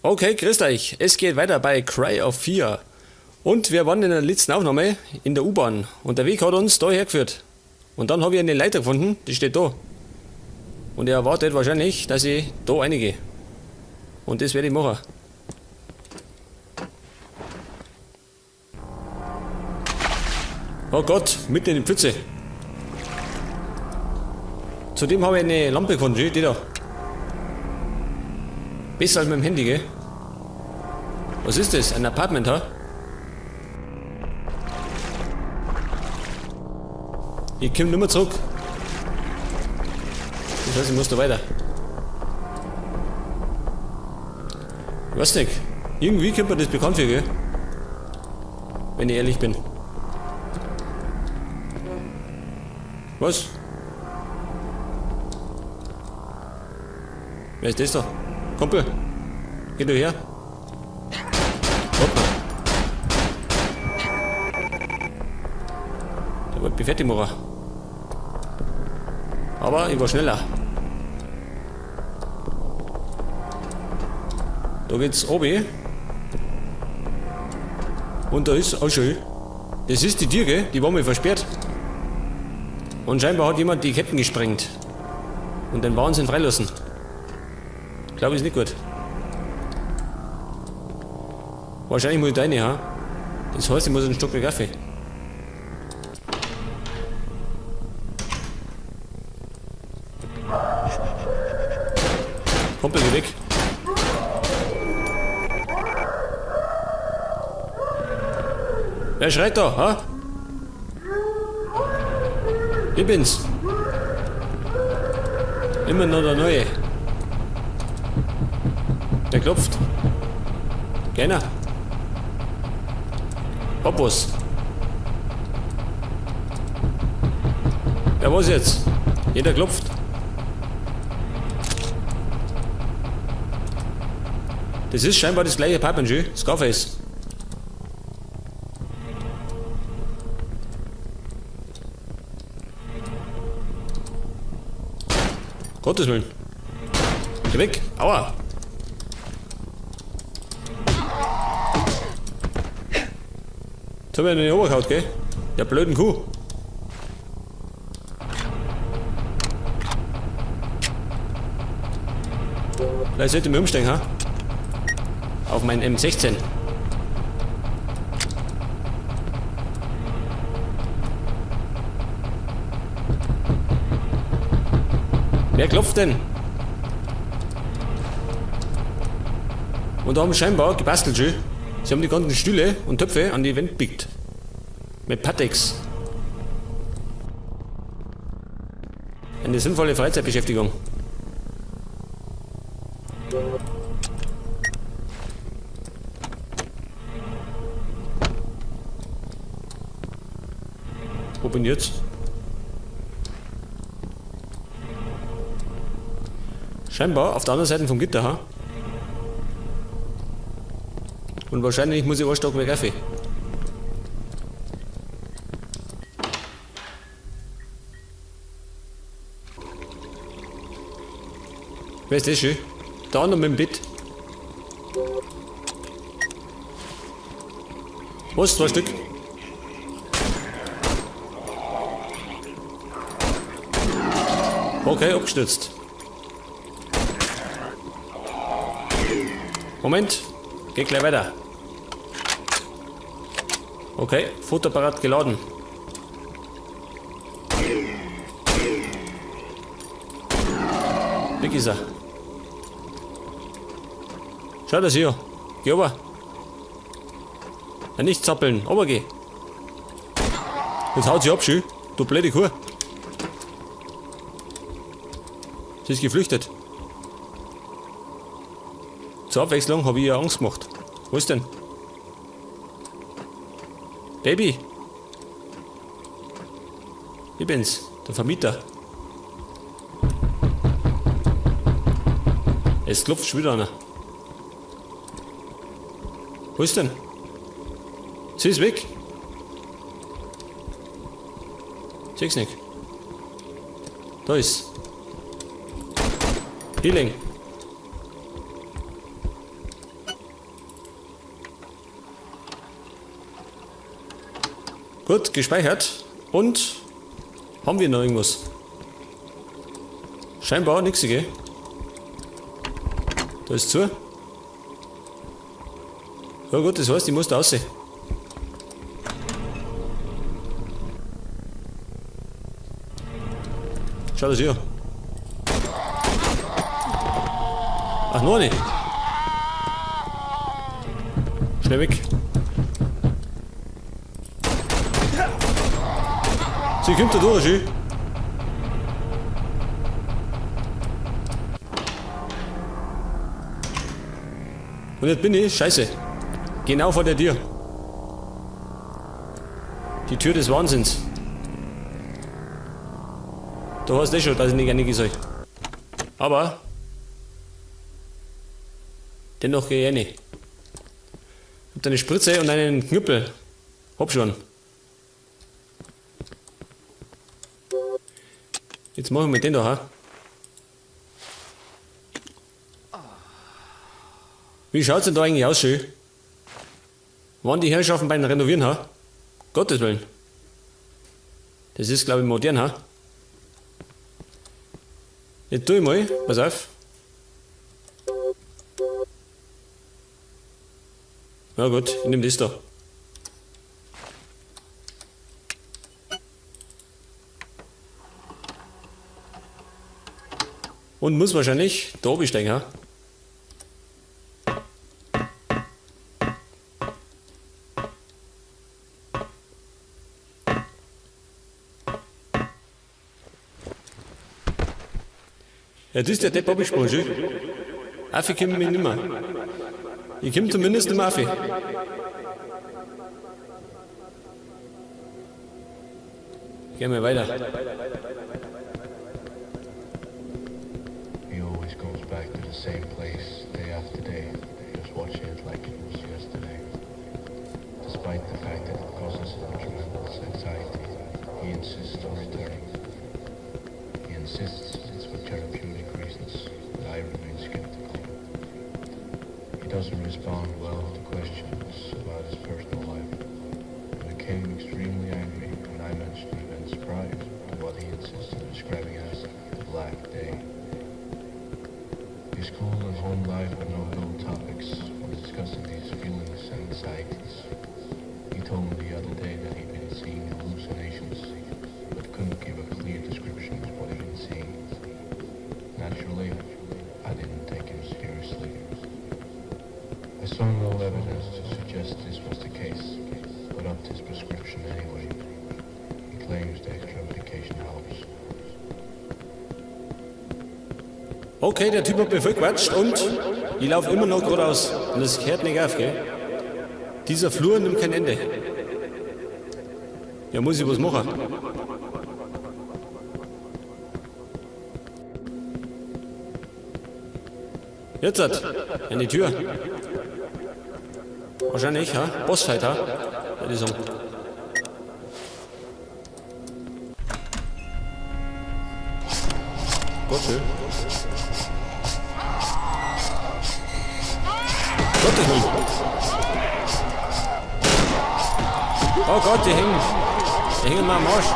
Okay, grüßt euch. Es geht weiter bei Cry of Fear. Und wir waren in der letzten Aufnahme in der U-Bahn. Und der Weg hat uns da hergeführt. Und dann habe ich eine Leiter gefunden, die steht da. Und er erwartet wahrscheinlich, dass ich da reingehe. Und das werde ich machen. Oh Gott, mitten in die Pfütze. Zudem habe ich eine Lampe gefunden, die da. Besser als mit dem Handy, gell? Was ist das? Ein Apartment, ha? Ich komme nicht mehr zurück. Das heißt, ich muss da weiter. Ich weiß nicht. Irgendwie kommt mir das bekannt vor, gell? Wenn ich ehrlich bin. Was? Wer ist das da? Kumpel, geh du her. Hoppla. Der wollte mich fertig machen. Aber ich war schneller. Da geht's oben. Und da ist auch schön. Das ist die Tür, gell? Die war mal versperrt. Und scheinbar hat jemand die Ketten gesprengt. Und den Wahnsinn freilassen. Glaube ich, ist nicht gut. Wahrscheinlich muss ich deine, ha? Das heißt, ich muss einen Stock mehr Kaffee. Kumpel, geh weg. Wer schreit da, ha? Ich bin's. Immer noch der Neue. Der klopft. Keiner. Popos. Ja, was jetzt? Jeder klopft. Das ist scheinbar das gleiche Pappenschuh. Scarface. Gottes Willen. Geh weg. Aua. Jetzt haben wir in den Oberhaut, gell? Der blöden Kuh. Vielleicht sollte ich mich umsteigen, ha? Auf mein M16. Wer klopft denn? Und da haben sie scheinbar gebastelt schon. Sie haben die ganzen Stühle und Töpfe an die Wände gepickt. Mit Pateks. Eine sinnvolle Freizeitbeschäftigung. Wo bin ich jetzt? Scheinbar auf der anderen Seite vom Gitter, ha? Und wahrscheinlich muss ich einen Stock mehr Kaffee. Wer ist das schön? Da unten mit dem Bett. Was? 2 Stück? Okay, abgestürzt. Moment, geht gleich weiter. Okay, Fotoapparat geladen. Weg ist er. Schau das hier. Geh ober. Ja, nicht zappeln, ober geh. Jetzt haut sie ab, schön. Du blöde Kuh. Sie ist geflüchtet. Zur Abwechslung habe ich ihr Angst gemacht. Wo ist denn? Baby. Ich bin's, der Vermieter. Es klopft schon wieder einer. Wo ist denn? Sie ist weg. Sieh's nicht. Da ist. Gut, gespeichert. Und haben wir noch irgendwas? Scheinbar nichts, gell? Da ist zu. Ja gut, das heißt, ich muss da aussehen. Schau das hier. Ach, noch nicht. Schnell weg. Sie kommt da durch, schön. Und jetzt bin ich, scheiße. Genau vor der Tür. Die Tür des Wahnsinns. Du hast eh schon, dass ich nicht gerne soll. Aber dennoch gehe ich rein. Hab eine Spritze und einen Knüppel. Hab schon. Jetzt machen wir mit den da, ha? Wie schaut's denn da eigentlich aus, schön? Waren die Herrschaften beim Renovieren, ha? Gottes Willen. Das ist, glaube ich, modern, ha? Jetzt tu ich mal, pass auf. Ja gut, ich nehme das da. Und muss wahrscheinlich da oben steigen, ha? Ja, das ist der Depp abgesprungen, schön. Affe kommt mir nimmer. Ich komm zumindest im Affe. Gehen wir weiter. He always goes back to the same place day after day, just watching it like it was yesterday. Despite the fact that it causes him tremendous anxiety, he insists on returning. He insists it's for therapeutic reasons, but I remain skeptical. He doesn't respond well to questions about his personal life, and became extremely angry when I mentioned events prior to what he insists on describing as the Black Day. His school and home life are no-go topics when discussing these feelings and anxieties. He told me the other day that he'd been seeing hallucinations, but couldn't give a clear description of what he'd been seeing. Naturally, I didn't take him seriously. I saw no evidence to suggest this was the case, but upped his prescription anyway. He claims the extra medication helps. Okay, der Typ hat mir voll gequatscht und ich laufe immer noch geradeaus. Und das hört nicht auf, gell? Dieser Flur nimmt kein Ende. Ja, muss ich was machen. Jetzt hat an die Tür. Wahrscheinlich, ha? Bossfight, ha? Würde ich sagen. Gott, schön. Gottes Willen. Oh Gott, die hängen. Die hängen mal am Arsch.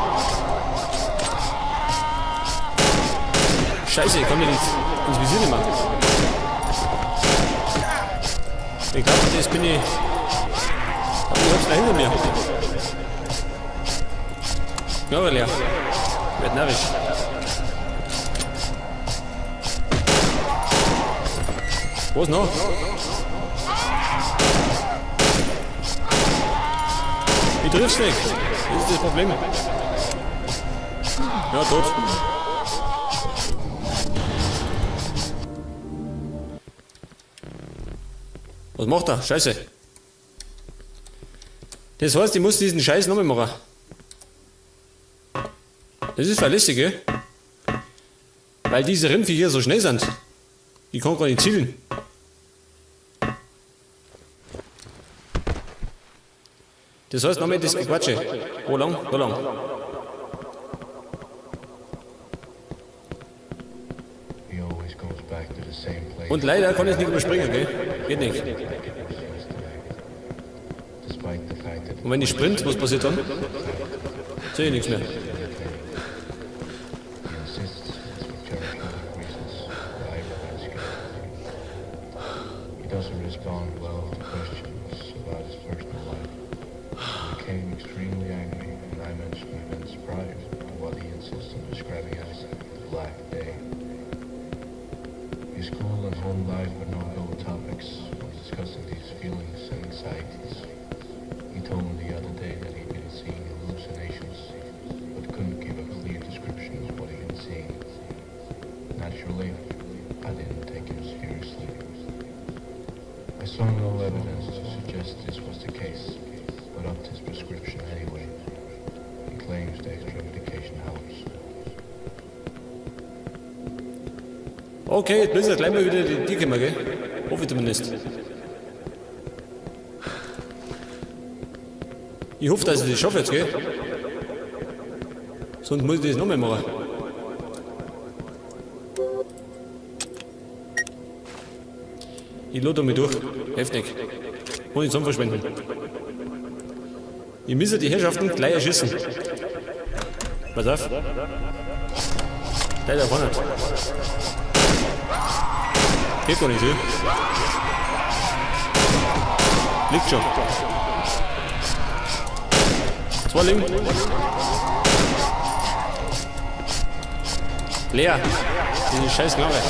Scheiße, ich kann mir nicht ins Visier nicht machen. Ich glaube, das bin ich. Aber ich hab's da hinter mir. Ja, aber leer. Wird narrisch. Was noch? Ich triff's nicht. Das ist das Problem. Ja, tot. Was macht er? Scheiße. Das heißt, ich muss diesen Scheiß nochmal machen. Das ist verlässlich, gell? Weil diese Rindviecher so schnell sind. Ich kann gar nicht zielen. Das heißt, nochmal das Gequatsche. Wo lang? Wo lang? Und leider kann ich es nicht überspringen, gell? Geht nicht. Despite the fact that Und wenn ich sprint, was passiert dann? Sehe ich nichts mehr. He insists it's for therapeutic reasons that I remain skeptical. He doesn't respond well to questions about his personal life. He became extremely angry when I mentioned events prior to what he insists on describing as the Black Day. His school and home life were no-go topics when discussing these feelings and anxieties. He told me the other day that he'd been seeing hallucinations, but couldn't give a clear description of what he'd been seeing. Naturally, I didn't take him seriously. I saw no evidence to suggest this was the case, but upped his prescription anyway. He claims the extra medication helps. Okay, jetzt müssen wir gleich mal wieder die Tür kommen, gell? Hoffe ich zumindest. Ich hoffe, dass ich das schaffe jetzt, gell? Sonst muss ich das nochmal machen. Ich lade mich durch. Heftig. Und die Sonne verschwenden. Ich muss die Herrschaften gleich erschießen. Pass auf. Leider vorne. Geht doch nicht, gell? Liegt schon. Zwei liegen. Leer. Diese scheiß Knarre.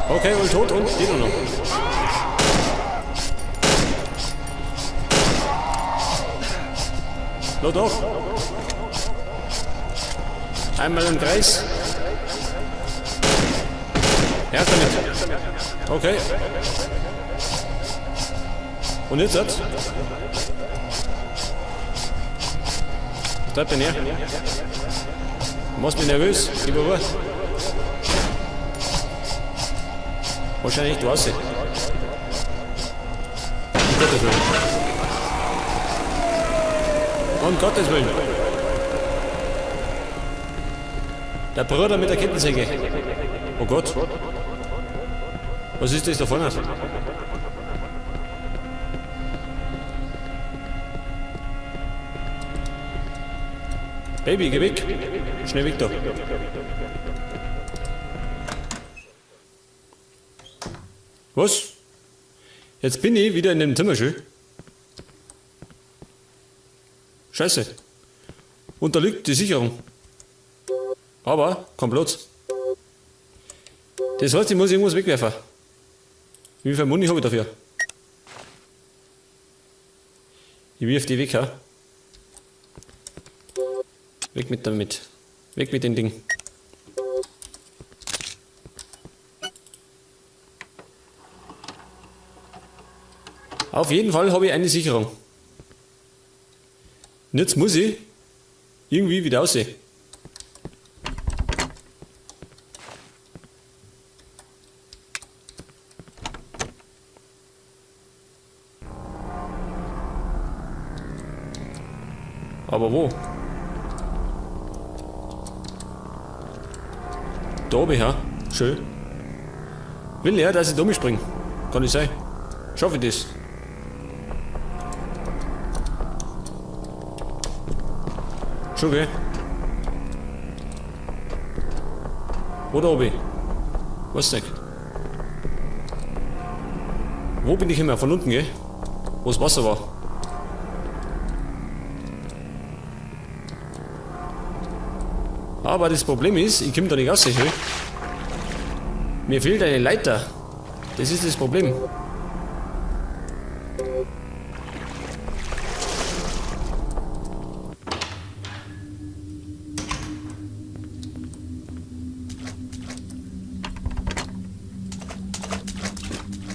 Okay, und tot und die nur noch. Lot auf. Einmal im Kreis. Ja, damit. Okay. Und jetzt hat. Was treibt denn her? Du machst mich nervös, lieber Ruhe. Wahrscheinlich du hast sie. Um Gottes Willen. Um Gottes Willen. Der Bruder mit der Kettensäge. Oh Gott. Was ist das da vorne? Baby, geh weg. Schnell weg da. Was? Jetzt bin ich wieder in dem Zimmer schön. Scheiße. Und da liegt die Sicherung. Aber kein Platz. Das heißt, ich muss irgendwas wegwerfen. Wie viel Muni habe ich dafür? Ich wirf die weg, ha? Weg mit damit. Weg mit dem Ding. Auf jeden Fall habe ich eine Sicherung. Und jetzt muss ich irgendwie wieder aussehen. Aber wo? Da oben, ja. Schön. Will er, dass ich da mitspringe? Kann nicht sein. Schaffe ich das? Schon, gell? Wo da oben? Was nicht? Wo bin ich immer? Von unten, gell? Wo das Wasser war. Aber das Problem ist, ich komme da nicht raus. Mir fehlt eine Leiter. Das ist das Problem.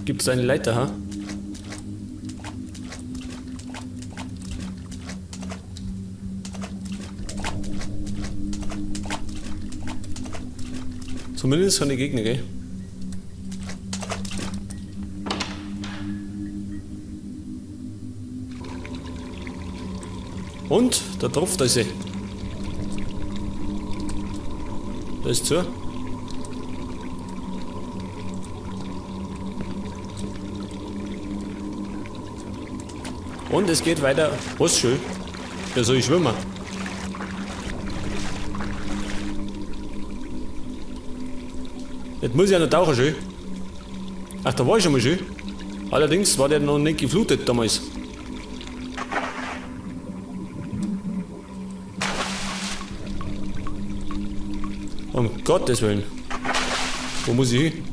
Gibt es eine Leiter, ha? Zumindest von den Gegnern, gell? Und? Da drauf, da ist sie. Da ist zu. Und es geht weiter. Was schön? Ja, soll ich schwimmen? Jetzt muss ich ja noch tauchen schön. Ach, da war ich schon mal schön. Allerdings war der noch nicht geflutet damals. Um Gottes Willen. Wo muss ich hin?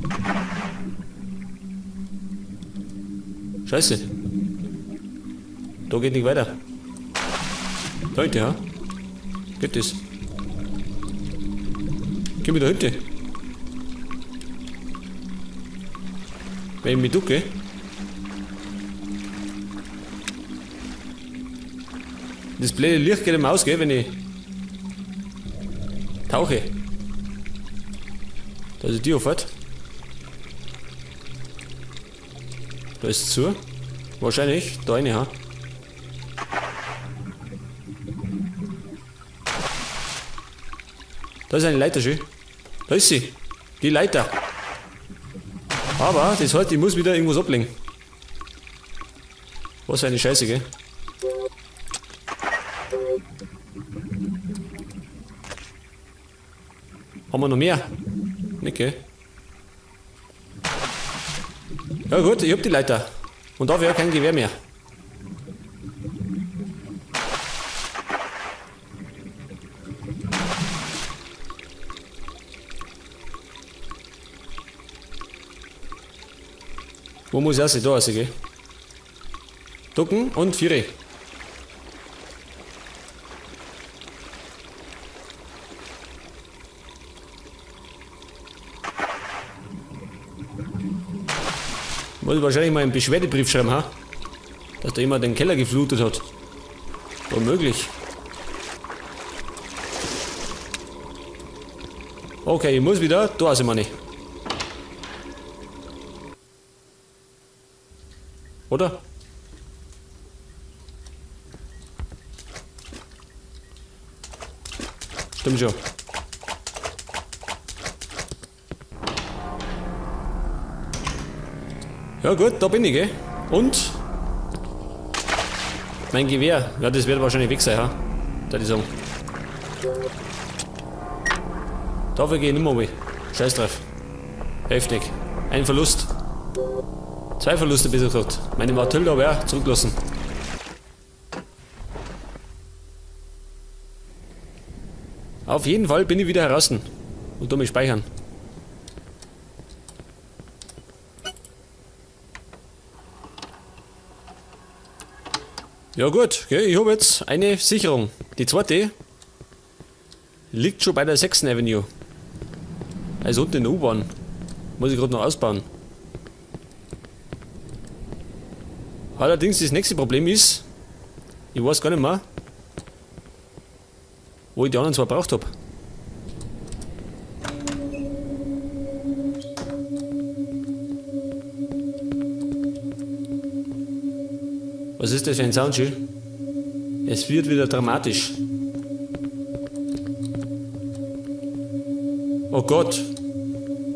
Scheiße. Da geht nicht weiter. Da hinten, ja? Geht das? Geh mir da hinten. Wenn ich mich ducke. Das blöde Licht geht immer aus, gell, wenn ich tauche. Da ist die Auffahrt. Da ist es zu. Wahrscheinlich. Da eine, ha. Da ist eine Leiter schön. Da ist sie. Die Leiter. Aber das heißt, ich muss wieder irgendwas ablegen. Was für eine Scheiße, gell? Haben wir noch mehr? Nicht, gell? Ja gut, ich hab die Leiter. Und dafür kein Gewehr mehr. Wo muss ich raus? Da raus, gell? Ducken und Viere. Muss wahrscheinlich mal einen Beschwerdebrief schreiben, ha? Dass da jemand den Keller geflutet hat. Unmöglich. Okay, ich muss wieder. Da sind wir nicht. Oder? Stimmt schon. Ja gut, da bin ich, gell? Und? Mein Gewehr. Ja, das wird wahrscheinlich weg sein, ha? Da die sagen. Dafür gehe ich nicht mehr weg. Scheiß drauf. Heftig. Ein Verlust. 2 Verluste bis gesagt. Meine Matilda wäre zurückgelassen. Auf jeden Fall bin ich wieder heraus und tu mich speichern. Ja gut, okay, ich habe jetzt eine Sicherung. Die zweite liegt schon bei der 6. Avenue. Also unten in der U-Bahn. Muss ich gerade noch ausbauen. Allerdings das nächste Problem ist, ich weiß gar nicht mehr, wo ich die anderen 2 braucht habe. Was ist das für ein Soundschild? Es wird wieder dramatisch. Oh Gott.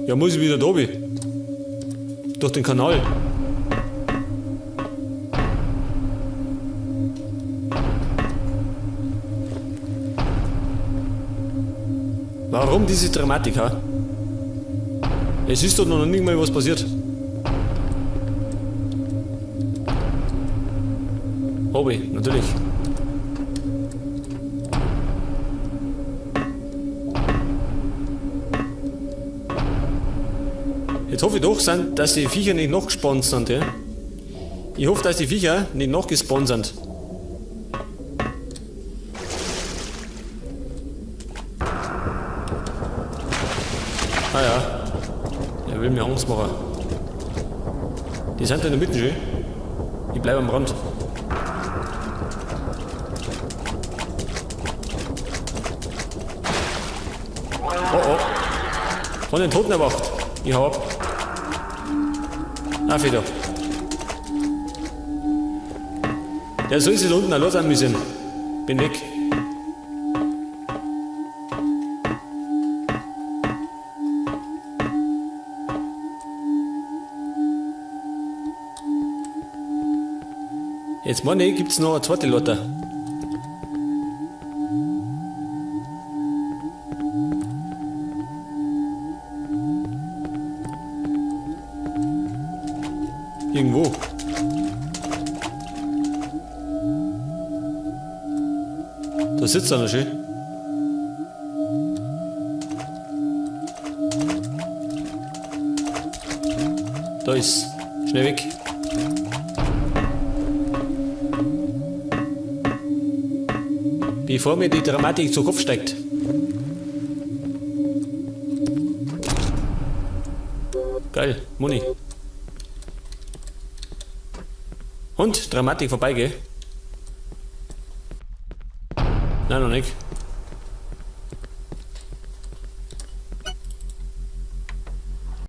Ja, muss ich wieder da oben. Durch den Kanal. Warum diese Dramatik, ha? Es ist doch noch nicht mal was passiert. Hobby, natürlich. Jetzt hoffe ich doch, dass die Viecher nicht noch gespawnt sind, ja? Ich hoffe, dass die Viecher nicht noch gespawnt sind. Ah ja, er will mir Angst machen. Die sind in der Mitte schön. Ich bleibe am Rand. Oh oh. Von den Toten erwacht. Ich hau ab. Ah, wieder. Der soll sich da unten allein sein müssen. Bin weg. Jetzt meine ich, gibt's noch eine zweite Lotte. Irgendwo. Da sitzt einer schön. Da ist. Schnell weg. Bevor mir die Dramatik zu Kopf steigt. Geil, Muni. Und Dramatik vorbei, gell? Nein, noch nicht.